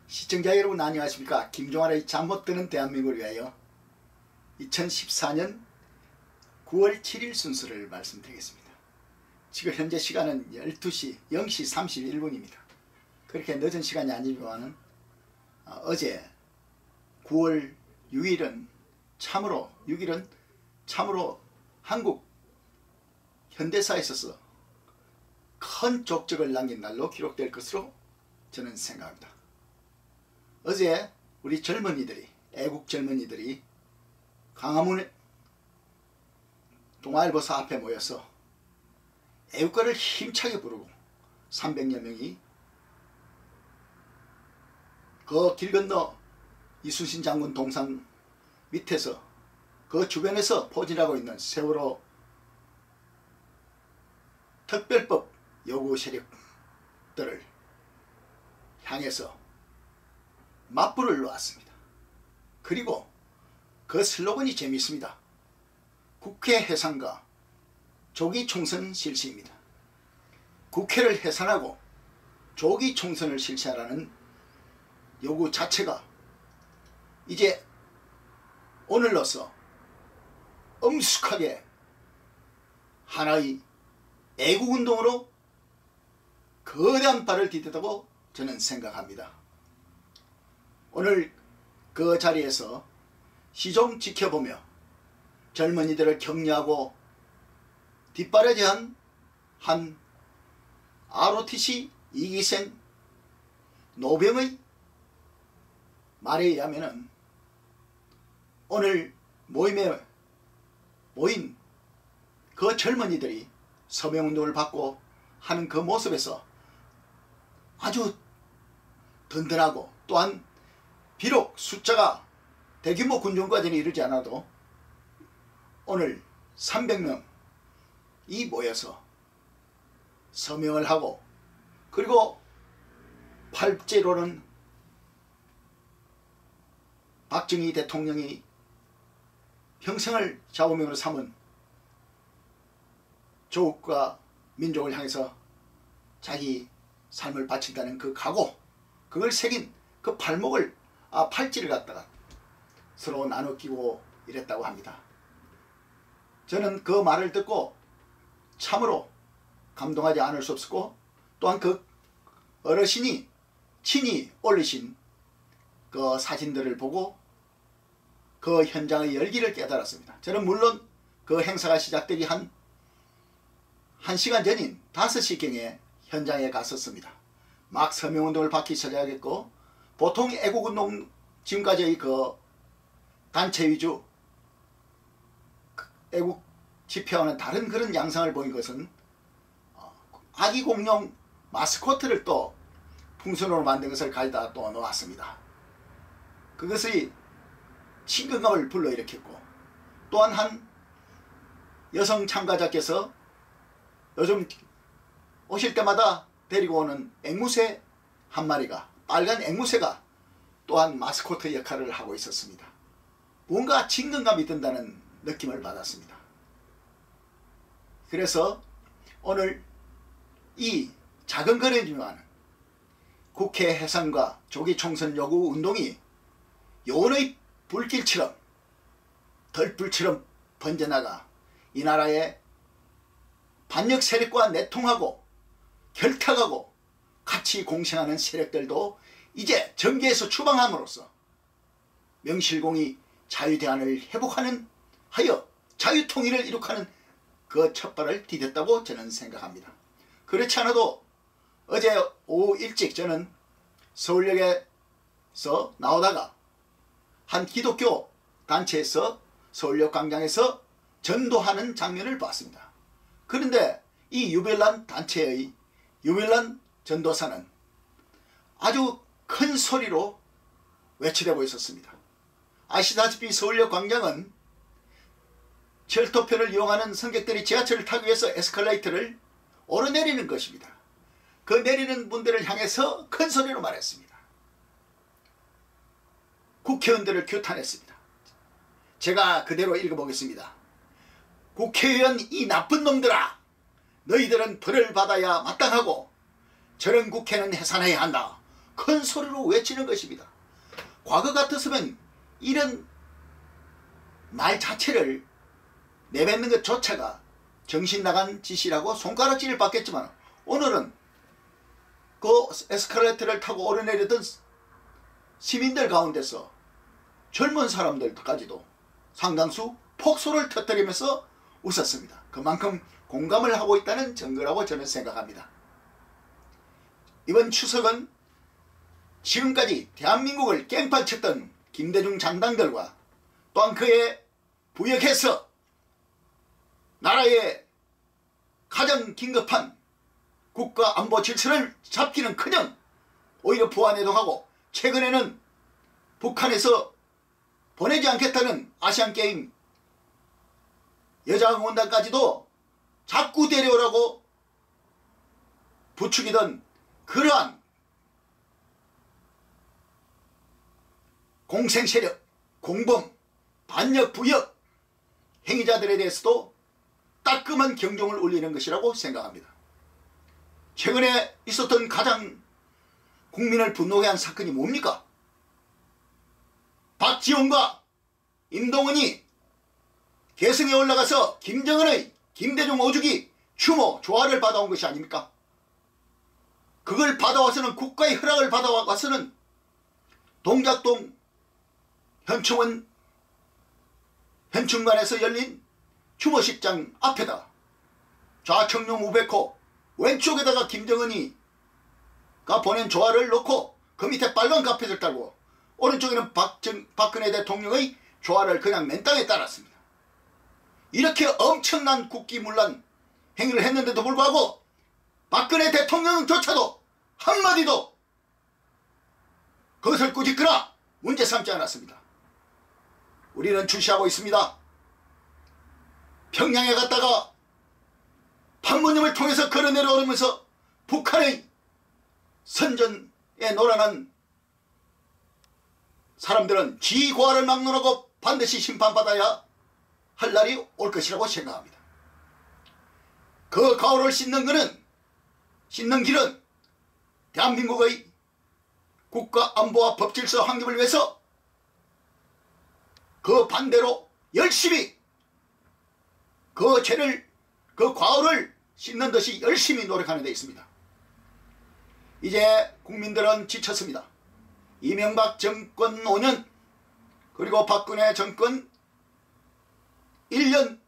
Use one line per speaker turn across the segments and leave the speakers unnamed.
시청자 여러분 안녕하십니까. 김종환의 잠 못 드는 대한민국을 위하여 2014년 9월 7일 순서를 말씀드리겠습니다. 지금 현재 시간은 12시 0시 31분입니다. 그렇게 늦은 시간이 아니지만은 어제 9월 6일은 참으로 한국 현대사에 있어서 큰 족적을 남긴 날로 기록될 것으로 저는 생각합니다. 어제 우리 젊은이들이, 애국 젊은이들이 광화문 동아일보사 앞에 모여서 애국가를 힘차게 부르고 300여 명이 그 길 건너 이순신 장군 동상 밑에서 그 주변에서 포진하고 있는 세월호 특별법 요구 세력들을 향해서 맞불을 놓았습니다. 그리고 그 슬로건이 재미있습니다. 국회 해산과 조기 총선 실시입니다. 국회를 해산하고 조기 총선을 실시하라는 요구 자체가 이제 오늘로서 엄숙하게 하나의 애국운동으로 거대한 발을 디뎠다고 저는 생각합니다. 오늘 그 자리에서 시종 지켜보며 젊은이들을 격려하고 뒷바라지한 한 ROTC 2기생 노병의 말에 의하면은 오늘 모임에 모인 그 젊은이들이 서명운동을 받고 하는 그 모습에서 아주 든든하고 또한 비록 숫자가 대규모 군중과전에 이르지 않아도 오늘 300명이 모여서 서명을 하고 그리고 팔째로는 박정희 대통령이 평생을 좌우명으로 삼은 조국과 민족을 향해서 자기 삶을 바친다는 그 각오, 그걸 새긴 그 팔찌를 갖다가 서로 나눠 끼고 이랬다고 합니다. 저는 그 말을 듣고 참으로 감동하지 않을 수 없었고 또한 그 어르신이 친히 올리신 그 사진들을 보고 그 현장의 열기를 깨달았습니다. 저는 물론 그 행사가 시작되기 한 1시간 전인 5시경에 현장에 갔었습니다. 막 서명운동을 받기 시작했고 보통 애국운동 지금까지의 그 단체 위주 애국 집회와는 다른 그런 양상을 보인 것은 아기 공룡 마스코트를 또 풍선으로 만든 것을 가져다 또 놓았습니다. 그것이 친근감을 불러일으켰고 또한 한 여성 참가자께서 요즘 오실 때마다 데리고 오는 앵무새 한 마리가, 빨간 앵무새가 또한 마스코트 역할을 하고 있었습니다. 뭔가 친근감이 든다는 느낌을 받았습니다. 그래서 오늘 이 작은 거리지만 국회 해산과 조기 총선 요구 운동이 요원의 불길처럼 덜불처럼 번져나가 이 나라의 반역 세력과 내통하고 결탁하고 같이 공생하는 세력들도 이제 정계에서 추방함으로써 명실공히 자유대안을 회복하는 하여 자유통일을 이룩하는 그 첫발을 디뎠다고 저는 생각합니다. 그렇지 않아도 어제 오후 일찍 저는 서울역에서 나오다가 한 기독교 단체에서 서울역 광장에서 전도하는 장면을 봤습니다. 그런데 이 유별난 단체의 유별난 전도사는 아주 큰 소리로 외치대고 있었습니다. 아시다시피 서울역 광장은 철도편을 이용하는 승객들이 지하철을 타기 위해서 에스컬레이터를 오르내리는 것입니다. 그 내리는 분들을 향해서 큰 소리로 말했습니다. 국회의원들을 규탄했습니다. 제가 그대로 읽어보겠습니다. 국회의원 이 나쁜 놈들아, 너희들은 벌을 받아야 마땅하고 저런 국회는 해산해야 한다. 큰 소리로 외치는 것입니다. 과거 같았으면 이런 말 자체를 내뱉는 것조차가 정신 나간 짓이라고 손가락질을 받겠지만, 오늘은 그 에스컬레이터를 타고 오르내리던 시민들 가운데서 젊은 사람들까지도 상당수 폭소를 터뜨리면서 웃었습니다. 그만큼 공감을 하고 있다는 증거라고 저는 생각합니다. 이번 추석은 지금까지 대한민국을 깽판쳤던 김대중 장당들과 또한 그에 부역해서 나라의 가장 긴급한 국가 안보 질서를 잡기는커녕 오히려 부안해동하고, 최근에는 북한에서 보내지 않겠다는 아시안게임 여자응원단까지도 자꾸 데려오라고 부추기던 그러한 공생세력, 공범, 반역, 부역 행위자들에 대해서도 따끔한 경종을 울리는 것이라고 생각합니다. 최근에 있었던 가장 국민을 분노케 한 사건이 뭡니까? 박지원과 임동원이 계승에 올라가서 김정은의 김대중 오주기 추모 조화를 받아온 것이 아닙니까? 그걸 받아와서는, 국가의 허락을 받아와서는 동작동 현충원 현충관에서 열린 추모식장 앞에다 좌청룡 우백호, 왼쪽에다가 김정은이가 보낸 조화를 놓고 그 밑에 빨간 카펫을 깔고 오른쪽에는 박근혜 대통령의 조화를 그냥 맨땅에 따랐습니다. 이렇게 엄청난 국기문란 행위를 했는데도 불구하고 박근혜 대통령조차도 한마디도 그것을 꾸짖거나 문제 삼지 않았습니다. 우리는 주시하고 있습니다. 평양에 갔다가 판문점을 통해서 걸어 내려오면서 북한의 선전에 놀아난 사람들은 지고화를 막론하고 반드시 심판받아야 할 날이 올 것이라고 생각합니다. 그 가오를 씻는 길은 대한민국의 국가 안보와 법질서 확립을 위해서 그 반대로 열심히 그 죄를, 그 과오를 씻는 듯이 열심히 노력하는 데 있습니다. 이제 국민들은 지쳤습니다. 이명박 정권 5년, 그리고 박근혜 정권 1년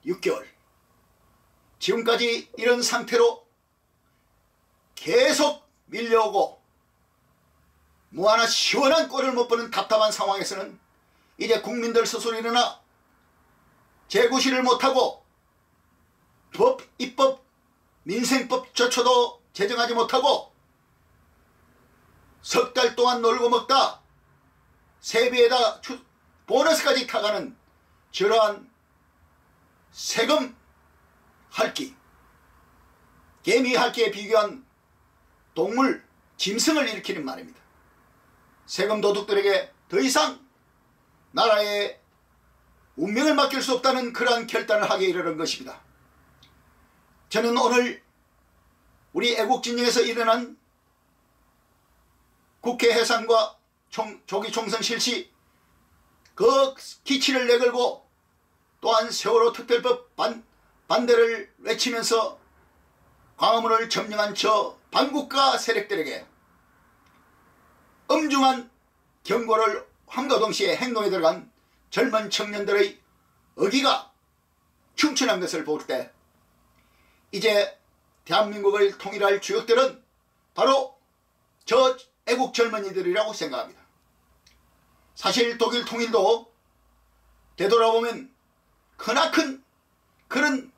6개월, 지금까지 이런 상태로 계속 밀려오고 뭐 하나 시원한 꼴을 못 보는 답답한 상황에서는 이제 국민들 스스로 일어나 재구시를 못하고 법, 입법, 민생법조차도 제정하지 못하고 석 달 동안 놀고 먹다 세배에다 보너스까지 타가는 저러한 세금 할기, 개미 할기에 비교한 동물, 짐승을 일으키는 말입니다. 세금 도둑들에게 더 이상 나라의 운명을 맡길 수 없다는 그러한 결단을 하게 이르는 것입니다. 저는 오늘 우리 애국진영에서 일어난 국회 해산과 조기 총선 실시, 그 기치를 내걸고 또한 세월호 특별법 반대를 외치면서 광화문을 점령한 저 반국가 세력들에게 엄중한 경고를 함과 동시에 행동에 들어간 젊은 청년들의 의기가 충천한 것을 볼 때 이제 대한민국을 통일할 주역들은 바로 저 애국 젊은이들이라고 생각합니다. 사실 독일 통일도 되돌아보면 크나큰 그런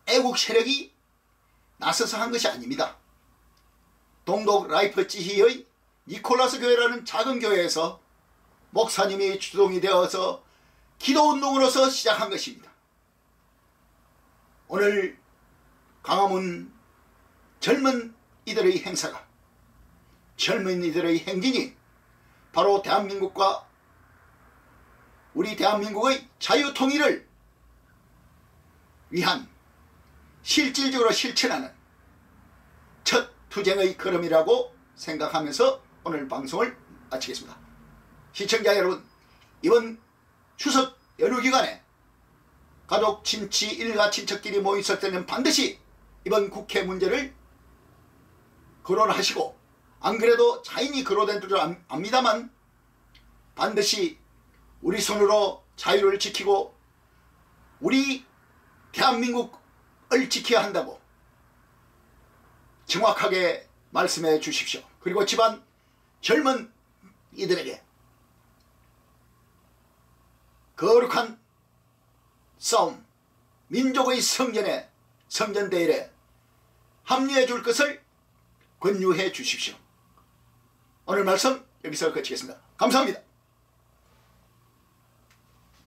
애국 세력이 나서서 한 것이 아닙니다. 동독 라이프치히의 니콜라스 교회라는 작은 교회에서 목사님이 주동이 되어서 기도운동으로서 시작한 것입니다. 오늘 광화문 젊은이들의 행사가, 젊은이들의 행진이 바로 대한민국과 우리 대한민국의 자유통일을 위한 실질적으로 실천하는 첫 투쟁의 걸음이라고 생각하면서 오늘 방송을 마치겠습니다. 시청자 여러분, 이번 추석 연휴 기간에 가족, 친치, 일가, 친척끼리 모여 있을 때는 반드시 이번 국회 문제를 거론하시고, 안 그래도 자인이 거론된 줄 압니다만 반드시 우리 손으로 자유를 지키고 우리 대한민국을 지켜야 한다고 정확하게 말씀해 주십시오. 그리고 집안 젊은 이들에게 거룩한 싸움, 민족의 성전대회에 합류해 줄 것을 권유해 주십시오. 오늘 말씀 여기서 그치겠습니다. 감사합니다.